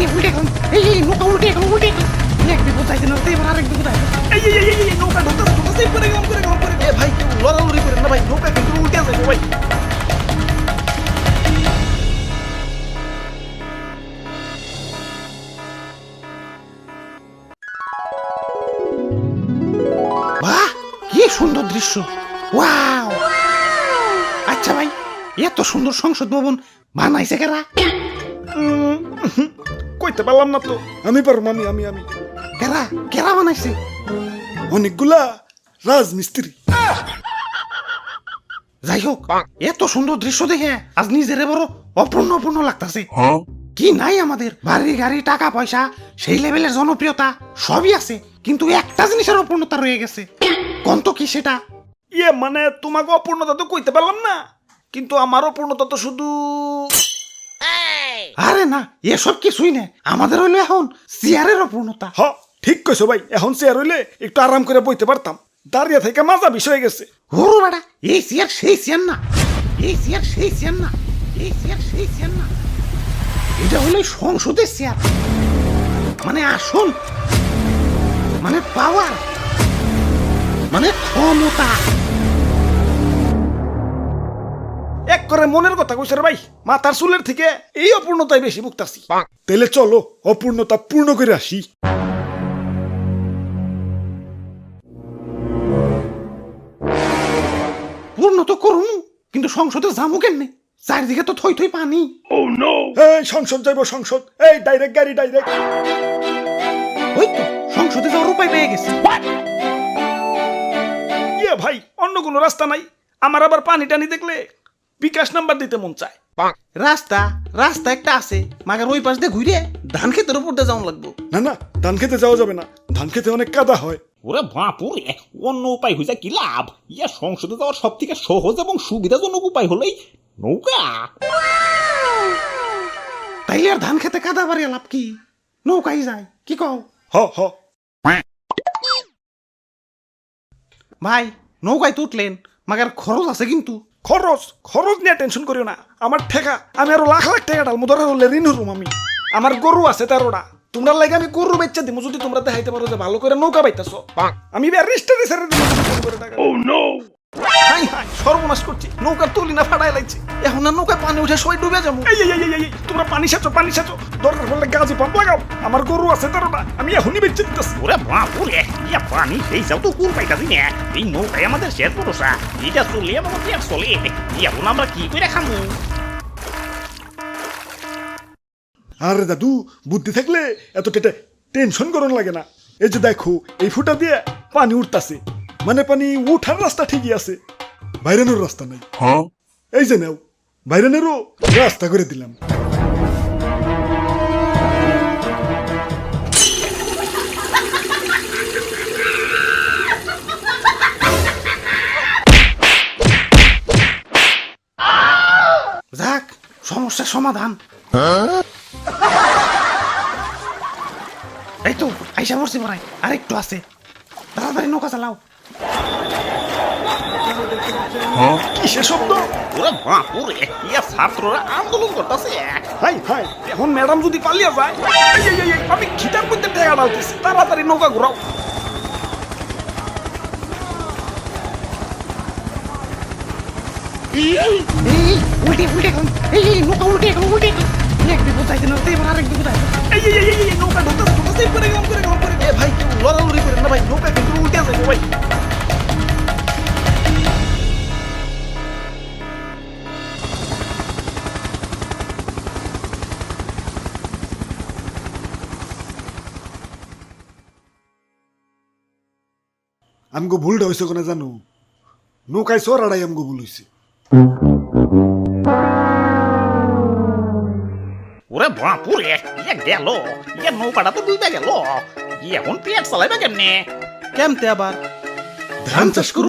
উল্টে উল্টে এখন এই নৌকা উল্টে এখন উল্টে এক বিপদ যাইতে না এবার আরেক বিপদ আইছে এই নৌকা ঢুকতেছে করে গেলাম এ ভাই কেউ লড়ালড়ি করেন না ভাই নৌকা কিন্তু উল্টে যাবে ভাই বাহ কি সুন্দর দৃশ্য ওয়াও আচ্ছা ভাই এত সুন্দর সংসদ ভবন বানাইছে কারা কইতে পারলাম না তো আমি পারবো আমি কারা কারা বানাইছে অনেকগুলা রাজমিস্ত্রি যাই হোক এত সুন্দর দৃশ্য দেখে আজ নিজের বড় অপূর্ণ লাগতাছে কি নাই আমাদের বাড়ি গাড়ি টাকা পয়সা সেই লেভেলের জনপ্রিয়তা সবই আছে কিন্তু একটা জিনিসের অপূর্ণতা রয়ে গেছে কোন তো কি সেটা মানে তোমাকে অপূর্ণতা তো কইতে পারলাম না কিন্তু আমার অপূর্ণতা তো শুধু আরে না এসব কিছুই না আমাদের হইলো এখন চেয়ারের অপূর্ণতা ঠিক কইছো ভাই এখন চেয়ার হইলে একটু আরাম করে বইতে পারতাম দাঁড়িয়ে থেকে মাজা বিষয় গেছে ওরে বেটা এই চেয়ার সেই চেয়ার না এই চেয়ার সেই চেয়ার না এই চেয়ার সেই চেয়ার না এটা হলো সংসদের চেয়ার মানে আসল মানে পাওয়ার মানে ক্ষমতা এক করে মনের কথা কইছে রে ভাই মাথার চুলের থেকে এই অপূর্ণতাই বেশি ভুগতাছি তাইলে চলো অপূর্ণতা পূর্ণ করে আসি পূর্ণ তো করুন কিন্তু সংসদে যাবো কেমনে চারিদিকে তো থই থই পানি এই সংসদ যাইবো সংসদ এই ডাইরেক্ট গাড়ি ডাইরেক্ট ওই তো সংসদে যাওয়ার উপায় পেয়ে গেছে ভাই অন্য কোনো রাস্তা নাই আমার আবার পানি টানি দেখলে বিকাশ নাম্বার দিতে মন চায় রাস্তা একটা আছে মাগার ওই পাশ দিয়ে ঘুরে ধান ক্ষেতের উপর দিয়ে যাওয়া লাগবো না ধান খেতে যাওয়া যাবে না ধান খেতে অনেক কাদা হয় ওরে বাপুরে অন্য উপায় হয়েছে কি লাভ ইয়া সংসদে যাওয়ার সব থেকে সহজ এবং সুবিধাজনক উপায় হলেই নৌকা তাইলে আর ধান খেতে কাদা বাড়ি লাভ কি নৌকাই যায় কি কও হ ভাই নৌকায় তো উঠলেন মাগার খরচ আছে কিন্তু খরচ নিয়ে টেনশন করিও না আমার ঠেকা আমি আরো লাখ টাকা ডালমু ধরে হলে ঋণ হরুম আমি আমার গরু আছে 13টা তোমরা লাগে আমি গরু বেচা দিমু যদি তোমরা দেখাইতে পারো যে ভালো করে নৌকা বাইতাছো আমি রেজিস্টারে ছেড়ে দিমু করে টাকা হাই সর্বনাশ করছি নৌকার তুলি না ফাড়াই লাগছে এখন আর নৌকায় পানি উঠে সবাই ডুবে যাবো এই তোমরা পানি সাচো দরকার পড়লে গাজি পাম্প লাগাও আমার গরু আছে 13টা আমি এখনই বেচে দিতেছি ওরে বাপুরে ইয়া পানি সেই যাও তো কোন পাইতাছি না এই নৌকায় আমাদের শেষ ভরসা এটা চলে আমাদের পেট চলে এখন আমরা কি করে খামু আরে দাদু বুদ্ধি থাকলে এত টেনশন করন লাগে না এই যে দেখো এই ফুটা দিয়ে পানি উঠতাছে মানে পানি উঠার রাস্তা ঠিকই আছে বাইরানোর রাস্তা নাই এই যে নাও বাইরানেরও রাস্তা করে দিলাম যাক সমস্যার সমাধান এই তো আইসা পড়ছি পড়াই আর একটু আছে তাড়াতাড়ি নৌকা চালাও কিসের শব্দ ওরে বাপুরে ইয়া ছাত্ররা আন্দোলন করতেছে হাই এখন ম্যাডাম যদি পালিয়ে যায় এই, আমি খিটার মধ্যে টেকা ডালতেছি তাড়াতাড়ি নৌকা ঘুরাও এই উল্টে এখন এই নৌকা উল্টে এখন এক বিপদ যাইতে না এবার আরেক বিপদ আইছে এই নৌকা ঢুকতেছে করে গেলাম এ ভাই কেউ লড়ালড়ি করেন না ভাই নৌকা কিন্তু উল্টে যাবে ভাই আমগো ভুলটা হয়েছে কোনে জানো নৌকায় চড়াড়াই আমগো ভুল হয়েছে ওরে বাপুরে ইয়া গেল ইয়া নৌকাটা তো ডুবে গেল এখন পেট চালাইবা কেমনে কেমতে আবার ধান চাষ করু